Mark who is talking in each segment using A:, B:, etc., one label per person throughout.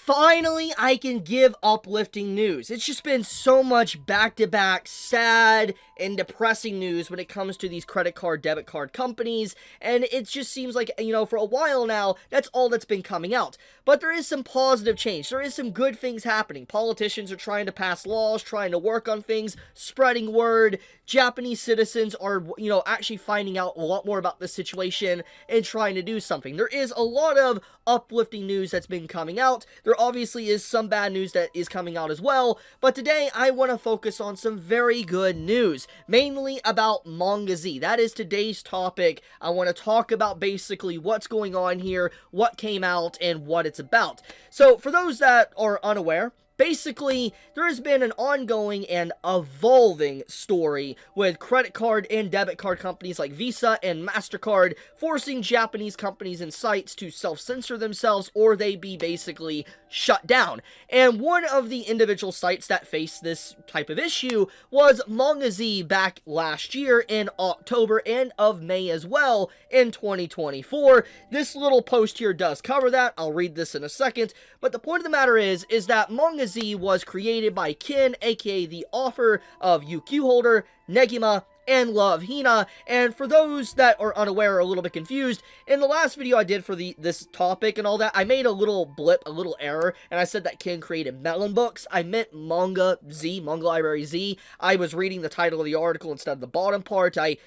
A: Finally, I can give uplifting news. It's just been so much back-to-back sad and depressing news when it comes to these credit card, debit card companies, and it just seems like, for a while now, that's all that's been coming out. But there is some positive change. There is some good things happening. Politicians are trying to pass laws, trying to work on things, spreading word. Japanese citizens are, actually finding out a lot more about this situation and trying to do something. There is a lot of uplifting news that's been coming out. There obviously is some bad news that is coming out as well, but today I want to focus on some very good news, mainly about Manga Z. That is today's topic. I want to talk about basically what's going on here, what came out, and what it's about. So, for those that are unaware, basically, there has been an ongoing and evolving story with credit card and debit card companies like Visa and Mastercard forcing Japanese companies and sites to self-censor themselves or they be basically shut down. And one of the individual sites that faced this type of issue was Manga Z back last year in October and of May as well in 2024. This little post here does cover that. I'll read this in a second. But the point of the matter is that Manga Z was created by Ken, aka the author of UQ Holder, Negima, and Love Hina. And for those that are unaware or a little bit confused, in the last video I did for this topic and all that, I made a little blip, a little error, and I said that Ken created Melon Books. I meant Manga Z, Manga Library Z. I was reading the title of the article instead of the bottom part. I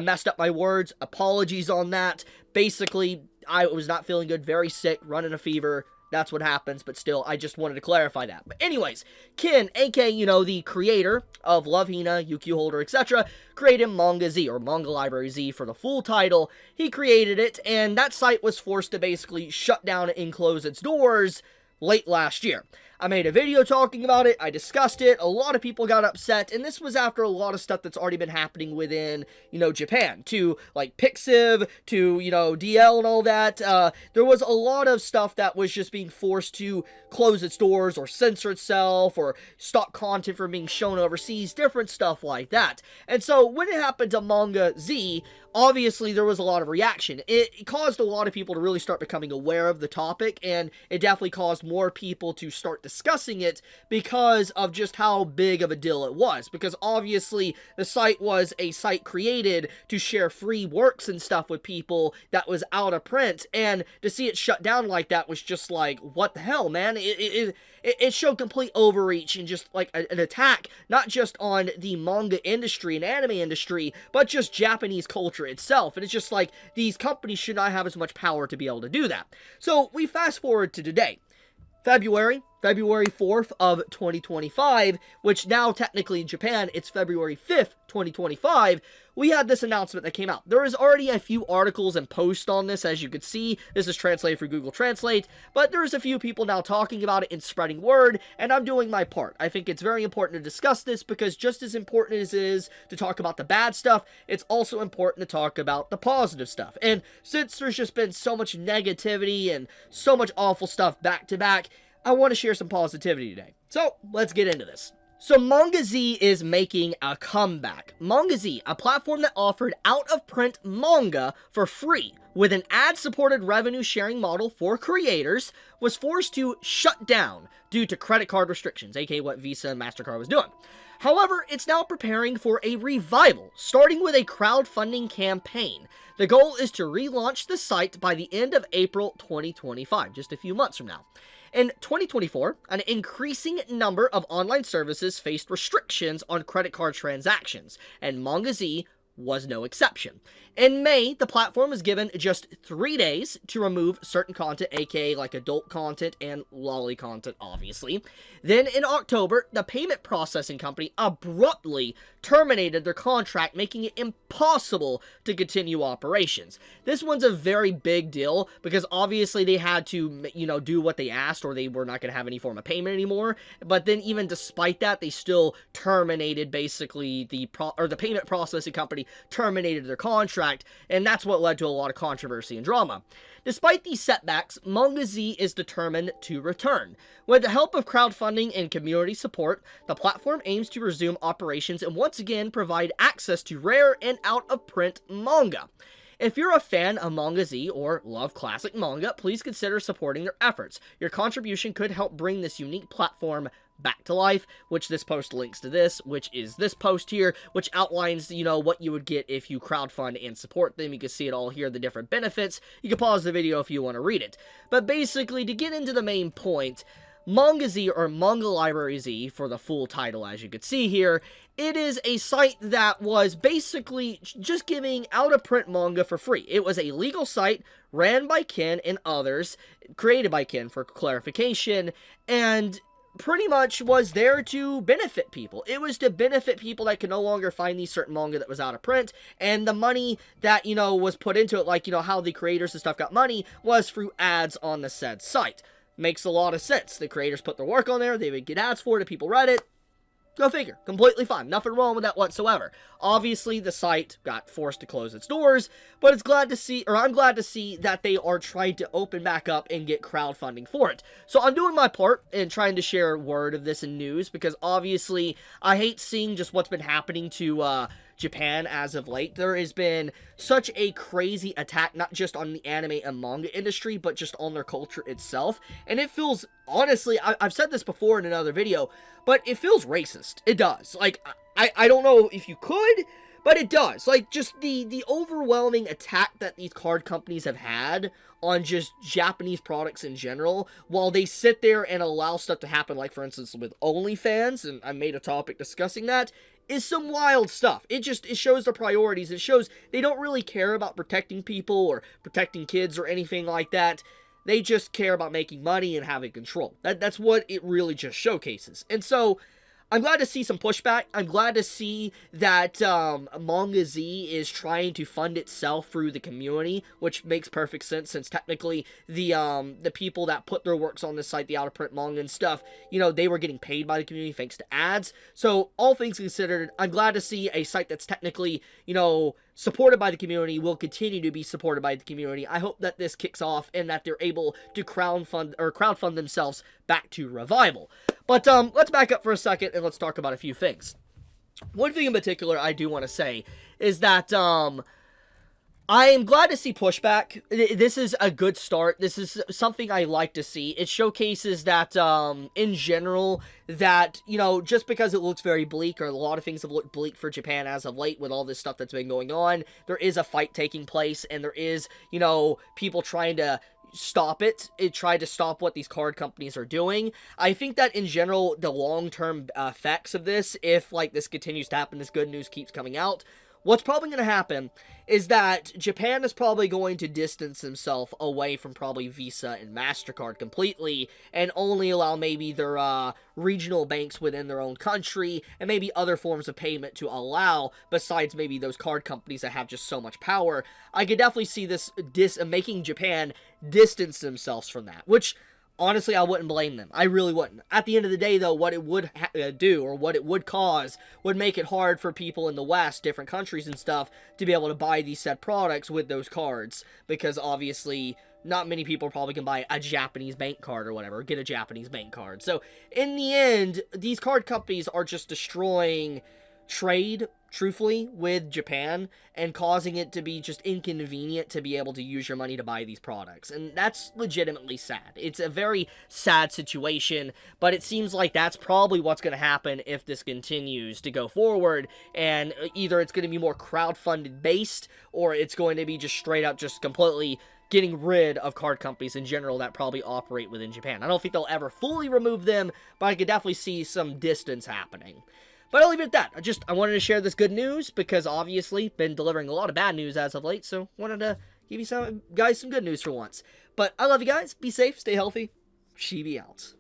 A: messed up my words. Apologies on that. Basically, I was not feeling good, very sick, running a fever. That's what happens, but still, I just wanted to clarify that. But anyways, Ken, aka, the creator of Love Hina, UQ Holder, etc., created Manga Z, or Manga Library Z for the full title. He created it, and that site was forced to basically shut down and close its doors late last year. I made a video talking about it, I discussed it, a lot of people got upset, and this was after a lot of stuff that's already been happening within, Japan, to, like, Pixiv, to, DL and all that. There was a lot of stuff that was just being forced to close its doors, or censor itself, or stop content from being shown overseas, different stuff like that. And so, when it happened to Manga Z, obviously there was a lot of reaction. It caused a lot of people to really start becoming aware of the topic, and it definitely caused more people to start discussing it because of just how big of a deal it was. Because obviously the site was a site created to share free works and stuff with people that was out of print, and to see it shut down like that was just like, what the hell, man? It showed complete overreach and just like an attack, not just on the manga industry and anime industry, but just Japanese culture itself. And it's just like, these companies should not have as much power to be able to do that. So we fast forward to today. February 4th of 2025, which now technically in Japan, it's February 5th, 2025, we had this announcement that came out. There is already a few articles and posts on this, as you could see. This is translated for Google Translate, but there's a few people now talking about it and spreading word, and I'm doing my part. I think it's very important to discuss this because just as important as it is to talk about the bad stuff, it's also important to talk about the positive stuff. And since there's just been so much negativity and so much awful stuff back to back, I want to share some positivity today. So, let's get into this. So, Manga Z is making a comeback. Manga Z, a platform that offered out-of-print manga for free with an ad-supported revenue-sharing model for creators, was forced to shut down due to credit card restrictions, aka what Visa and Mastercard was doing. However, it's now preparing for a revival, starting with a crowdfunding campaign. The goal is to relaunch the site by the end of April 2025, just a few months from now. In 2024, an increasing number of online services faced restrictions on credit card transactions, and Manga Z was no exception. In May, the platform was given just 3 days to remove certain content, aka like adult content and lolly content, obviously. Then in October, the payment processing company abruptly terminated their contract, making it impossible to continue operations. This one's a very big deal because obviously they had to, do what they asked, or they were not going to have any form of payment anymore. But then even despite that, they still terminated basically the payment processing company terminated their contract, and that's what led to a lot of controversy and drama. Despite these setbacks, Manga Z is determined to return. With the help of crowdfunding and community support, the platform aims to resume operations and once again provide access to rare and out-of-print manga. If you're a fan of Manga Z or love classic manga, please consider supporting their efforts. Your contribution could help bring this unique platform back to life, which this post links to this, which is this post here, which outlines, what you would get if you crowdfund and support them. You can see it all here, the different benefits. You can pause the video if you want to read it. But basically, to get into the main point, Manga Z, or Manga Library Z for the full title, as you can see here, it is a site that was basically just giving out-of-print manga for free. It was a legal site ran by Ken and others, created by Ken for clarification, and pretty much was there to benefit people. It was to benefit people that could no longer find these certain manga that was out of print, and the money that, was put into it, like, how the creators and stuff got money, was through ads on the said site. Makes a lot of sense. The creators put their work on there, they would get ads for it, and people read it. Go figure. Completely fine. Nothing wrong with that whatsoever. Obviously, the site got forced to close its doors, but I'm glad to see that they are trying to open back up and get crowdfunding for it. So I'm doing my part in trying to share word of this in news, because obviously, I hate seeing just what's been happening to, Japan as of late. There has been such a crazy attack, not just on the anime and manga industry, but just on their culture itself. And it feels, honestly, I've said this before in another video, but it feels racist. It does. Like, I don't know if you could, but it does. Like, just the overwhelming attack that these card companies have had on just Japanese products in general, while they sit there and allow stuff to happen, like, for instance, with OnlyFans, and I made a topic discussing that, is some wild stuff. It shows the priorities. It shows they don't really care about protecting people or protecting kids or anything like that. They just care about making money and having control. That's what it really just showcases. And so, I'm glad to see some pushback. I'm glad to see that Manga Z is trying to fund itself through the community, which makes perfect sense, since technically the people that put their works on this site, the out-of-print manga and stuff, they were getting paid by the community thanks to ads. So, all things considered, I'm glad to see a site that's technically, supported by the community will continue to be supported by the community. I hope that this kicks off and that they're able to crowdfund themselves back to revival. But let's back up for a second and let's talk about a few things. One thing in particular I do want to say is that I am glad to see pushback. This is a good start. This is something I like to see. It showcases that, in general, that, just because it looks very bleak, or a lot of things have looked bleak for Japan as of late with all this stuff that's been going on, there is a fight taking place, and there is, people trying to stop it. It tried to stop what these card companies are doing. I think that in general, the long-term effects of this, if like this continues to happen, this good news keeps coming out, what's probably going to happen is that Japan is probably going to distance himself away from probably Visa and Mastercard completely, and only allow maybe their regional banks within their own country, and maybe other forms of payment to allow, besides maybe those card companies that have just so much power. I could definitely see this making Japan distance themselves from that, which honestly, I wouldn't blame them. I really wouldn't. At the end of the day, though, what it would do, or what it would cause, would make it hard for people in the West, different countries and stuff, to be able to buy these said products with those cards. Because, obviously, not many people probably can buy a Japanese bank card or whatever, or get a Japanese bank card. So, in the end, these card companies are just destroying trade, truthfully, with Japan, and causing it to be just inconvenient to be able to use your money to buy these products. And that's legitimately sad. It's a very sad situation, but it seems like that's probably what's going to happen if this continues to go forward, and either it's going to be more crowdfunded based, or it's going to be just straight up just completely getting rid of card companies in general that probably operate within Japan. I don't think they'll ever fully remove them, but I could definitely see some distance happening. But I'll leave it at that. I wanted to share this good news, because obviously been delivering a lot of bad news as of late, so wanted to give you guys some good news for once. But I love you guys. Be safe, stay healthy. Chibi out.